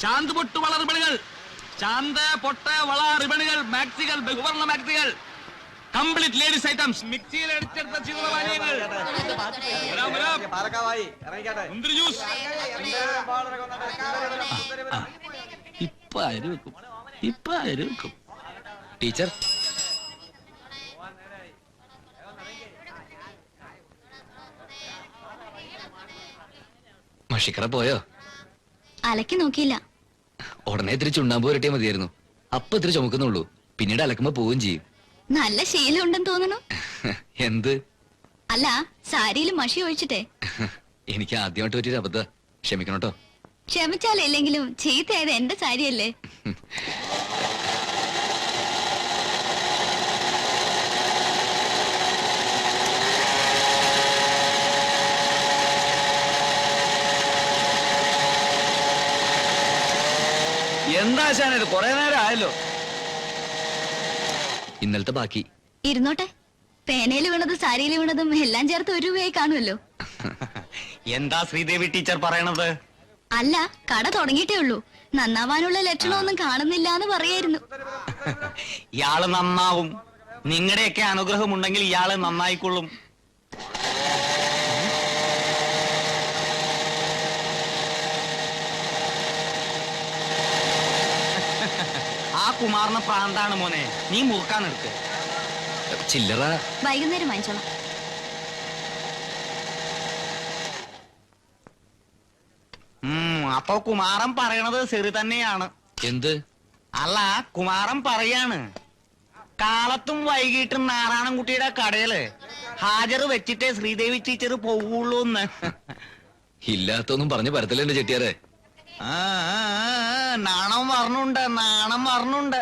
ചാന്ത് പൊട്ട് വള റിബണുകൾ, ചാന്ത് പൊട്ട് വള റിബണുകൾ, മാക്സികൾ, ബഹുവർണ്ണ മാക്സികൾ, കംപ്ലീറ്റ് ലേഡീസ് ഐറ്റംസ്, മിക്സിയിൽ അടിച്ചെടുത്ത ശീതളപാനീയങ്ങൾ, മുന്തിരി ജ്യൂസ്. ഇപ്പൊ അരി വെക്കും, ഇപ്പൊ അരി വെക്കും. ടീച്ചർ, മഷിക്കറ പോയോ? അലക്കി നോക്കിയില്ല. ഉടനെ ഇത്തിരി ചുണ്ണാമ്പ് പുരട്ടിയാ മതിയായിരുന്നു. അപ്പൊ ഇത്തിരി ചുമക്കുന്നുള്ളൂ, പിന്നീട് അലക്കുമ്പോ പോവുകയും ചെയ്യും. നല്ല ശീലം ഉണ്ടെന്ന് തോന്നണു. എന്ത്? അല്ല, സാരിയിൽ മഷി ഒഴിച്ചിട്ടേ. എനിക്ക് ആദ്യമായിട്ട് പറ്റിയൊരു അബദ്ധ, ക്ഷമിക്കണം കേട്ടോ. ക്ഷമിച്ചാലില്ലെങ്കിലും ചീത്തയായത് എന്റെ സാരിയല്ലേ. എന്താ ശാനത്, കുറെ നേരം ആയല്ലോ. ഇന്നലത്തെ ബാക്കി ഇരുന്നോട്ടെ. പേനയിൽ വീണതും സാരിയിൽ വീണതും എല്ലാം ചേർത്ത് 1 രൂപയായി കാണുമല്ലോ. എന്താ ശ്രീദേവി ടീച്ചർ പറയണത്? അല്ല, കട തുടങ്ങിയിട്ടേ ഉള്ളൂ. നന്നാവാനുള്ള ലക്ഷണമൊന്നും കാണുന്നില്ല എന്ന് പറയായിരുന്നു. ഇയാള് നന്നാവും. നിങ്ങളുടെയൊക്കെ അനുഗ്രഹം ഉണ്ടെങ്കിൽ ഇയാള് നന്നായിക്കൊള്ളും. ആ കുമാറിന് പ്രാന്താണ് മോനെ, നീ മുറുക്കാൻ എടുക്ക്. ചില്ലറ വൈകുന്നേരം വാങ്ങിച്ചോളാം. അപ്പൊ കുമാരൻ പറയണത് ശരി തന്നെയാണ്. എന്ത്? അല്ല, കുമാരൻ പറയാണ്, കാലത്തും വൈകിട്ടും നാരായണൻകുട്ടിയുടെ കടയില് ഹാജറ് വെച്ചിട്ടേ ശ്രീദേവി ടീച്ചർ പോവുള്ളൂ എന്ന്. ഇല്ലാത്തൊന്നും പറഞ്ഞു പരത്തില്ല എന്റെ ചെട്ടിയാരെ. നാണം പറഞ്ഞുണ്ട്, നാണം പറഞ്ഞുണ്ട്.